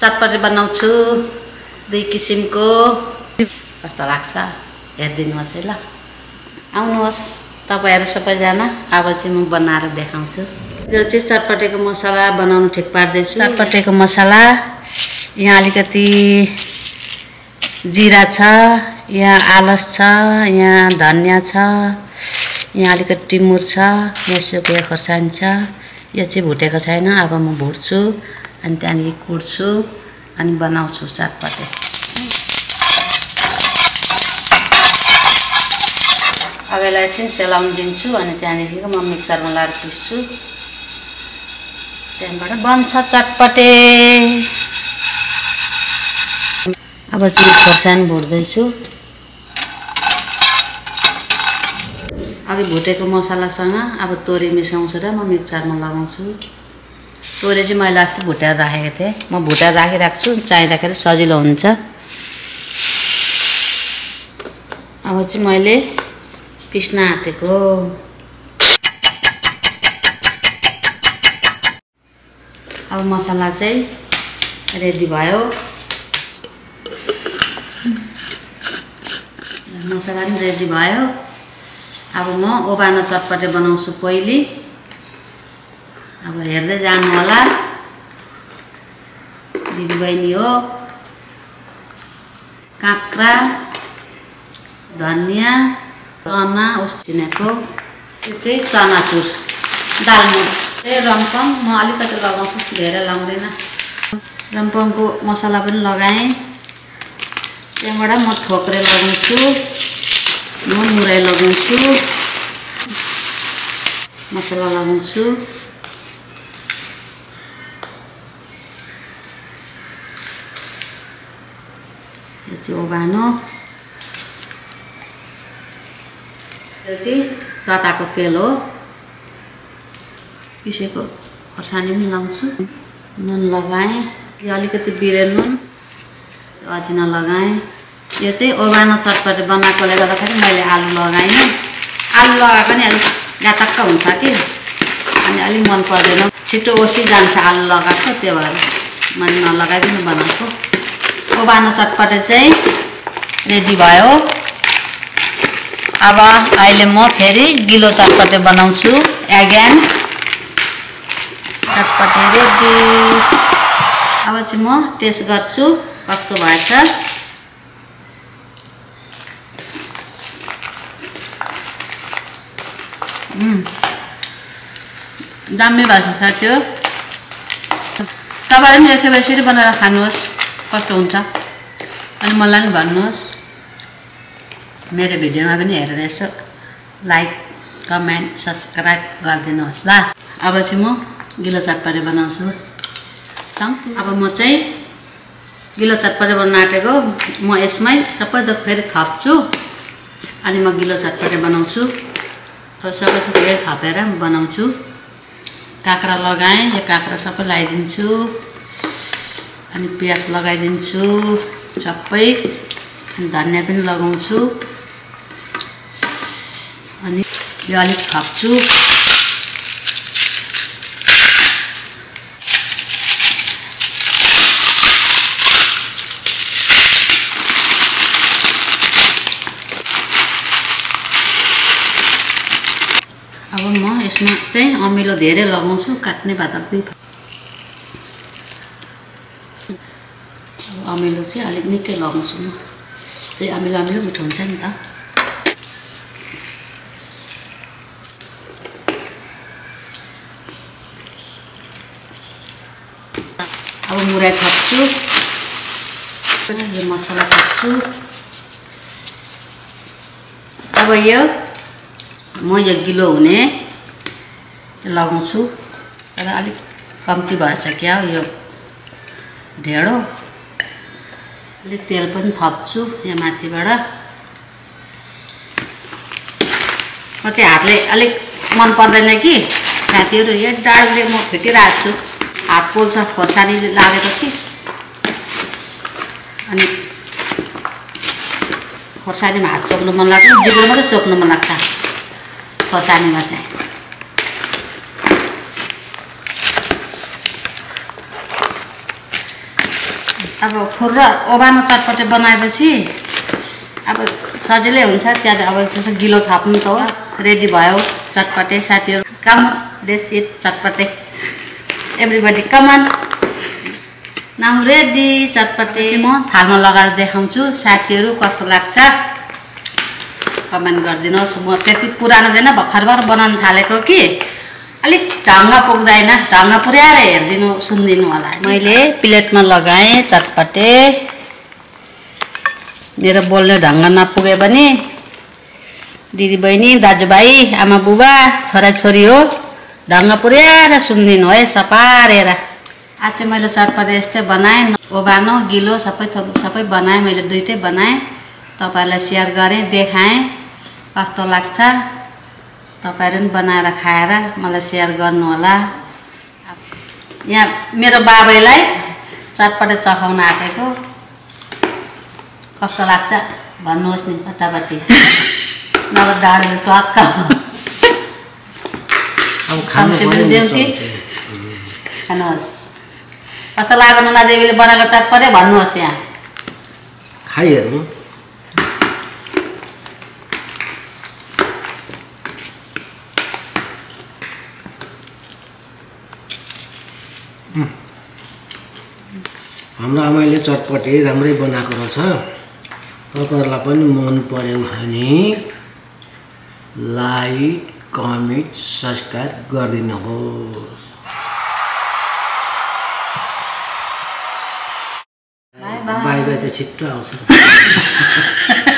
चटपटे बनाउँछु 2 किसिमको कस्तो लाग्छ हेर्दिनुहोस् है ल आउनुहोस् तपाईहरु सबैजना अब चाहिँ म बनाएर देखाउँछु यो चाहिँ चटपटेको मसला बनाउन ठिक पार्दै छु चटपटेको मसला यहाँ अलिकति जीरा छ यहाँ आलस छ यहाँ धनिया छ यहाँ अलिकति टिमुर छ यहाँ सुकेको खोर्सानी छ यो चाहिँ भुटेको छैन अब म भुट्छु अनि त्यहाँदेखि कुट्छु अनि बनाउँछु चटपटे अब यसलाई चाहिँ सेलाउन दिन्छु अनि त्यहाँदेखि म मिक्सरमा लाएर पिस्छु त्यहाँबाट बन्छ चटपटे अब चाहिँ खोर्सानी भुट्दैछु अघि भुटेको मसलासँग अब तोरी मिसाउँछु र म मिक्सरमा लगाउँछु तोरी चाहिँ मैले अस्ति भुटेर राखेको थिएँ म भुटेर राखिराख्छु चाहिँदाखेरि सजिलो हुन्छ अब चाहिँ मैले पिस्न आँटेको अब मसला चाहिँ रेडी भयो मसला पनि रेडी भयो अब म ओबानो चटपटे बनाउँछु पहिले अब हेर्दै जानु होला दिदीबहिनी हो काँक्रा धनिया चना उसिनेको यो चाहिँ चनाचुर दालमुट रम्पम म अलिकति लगाउँछु धेरै लगाउँदैन रम्पमको मसला पनि लगाएँ त्यहाँबाट म ठोक्रे लगाउँछु म मुराई लगाउँछु मसला लगाउँछु यो चाहिँ ओबानो यो चाहिँ तताको तेल हो पिसेको खोर्सानी पनि लगाउँछु नुन लगाएँ यो अलिकति बिरे नुन अजिना लगाएँ यो चाहिँ ओबानो चटपटे बनाएकोले गर्दाखेरि मैले आलु लगाएँ आलु लगाए पनि अलिक यातक्क हुन्छ कि अनि अलिक मन पर्दैन छिटो ओसी जान्छ आलु लगाएको त्यो भएर मैले नलगाइकन बनाएको ओबानो चटपटे चाहिँ रेडी भयो अब अहिले म फेरि गिलो चटपटे बनाउँछु एगेन चटपटे रेडी अब चाहिँ म टेस्ट गर्छु कस्तो भएछ दामी भएको साथीहरु तपाईहरु पनि यसरी बनाएर खानुहोस् कस्तो हुन्छ अनि मलाई पनि भन्नुहोस् मेरो भिडियोमा पनि हेरेर यसो लाइक कमेन्ट सब्स्क्राइब गरिदिनुहोस् ल अब चाहिँ म गिलो चटपटे बनाउँछु अब म चाहिँ गिलो चटपटे बनाउन आँटेको म यसमै सबै थोक फेरि थप्छु अनि म गिलो चटपटे बनाउँछु अब सबै थोक फेरि थपेर बनाउँछु काँक्रा लगाएँ यो काँक्रा सबै लगाइदिन्छु अनि प्याज लगाइदिन्छु सबै अनि धनिया पनि लगाउँछु अनि यो अलिक थप्छु अब म यसमा चाहिँ अमिलो धेरै लगाउँछु काट्ने भात अमिलो चाहिँ अलिक निकै लगाउँछु म त्यही अमिलो मिठो हुन्छ नि त अब मुराई थप्छु यो मसला थप्छु अब यो म यो गिलो हुने लगाउँछु तर अलिक कम्ती भएछ क्या यो ढेडो अलिक तेल पनि थप्छु यहाँ माथिबाट म चाहिँ हातले अलिक मन पर्दैन कि साथीहरु यो डाडुले म फिटिरहेको छु हात पोल्छ खोर्सानी लागेपछि अनि खोर्सानीमा हात चोक्नु मन लाग्छ जिब्रो मात्रै चोक्नु मन लाग्छ खोर्सानीमा चाहिँ अब खुर र ओभानो चटपटे बनाएपछि अब सजिलै हुन्छ त्यहाँ अब त्यसो गिलो थप्नु त हो रेडी भयो चटपटे साथीहरु come let's eat chatpate everybody come on now ready chatpate म थालमा लगाएर देखाउँछु साथीहरु कस्तो लाग्छ कमेन्ट गरिदिनुहोस् म त्यति पुरानो छैन भर्खर बनाउन थालेको कि अलिक ढङ्ग पुग्दैन ढङ्ग पुर्याएर हेर्दिनु सुन्दिनु होला मैले प्लेटमा लगाएँ चटपटे मेरो बोल्ने ढङ्ग नपुगे पनि दिदी बहिनी दाजुभाइ आमा बुबा छोराछोरी हो ढङ्ग पुर्याएर सुन्दिनु है सपारेर आज चाहिँ मैले चटपटे यस्तै बनाएँ ओभानो गिलो सबै बनाएँ मैले दुईटै बनाएँ तपाईहरुलाई शेयर गरेँ देखाएँ कस्तो लाग्छ तपाईहरु पनि बनाएर खाएर मलाई शेयर गर्नु होला यहाँ मेरो बाबैलाई चटपटे चखाउन आकेको कस्तो लाग्छ भन्नुहोस् नि फटाफटी नभए डाडले टक्क अब खानु पर्यो कि खानुहोस् कस्तो लाग्यो नुना देवीले बनाएको चटपटे भन्नुहोस् यहाँ खाइहेर्नु हाम्रो आमाले चटपटे राम्रै बनाएको रहेछ तपाईहरुलाई पनि मन पर्यो भने लाइक कमेन्ट सब्स्क्राइब गरिदिनुहोस् बाई बाई त छिट्टो आउँछ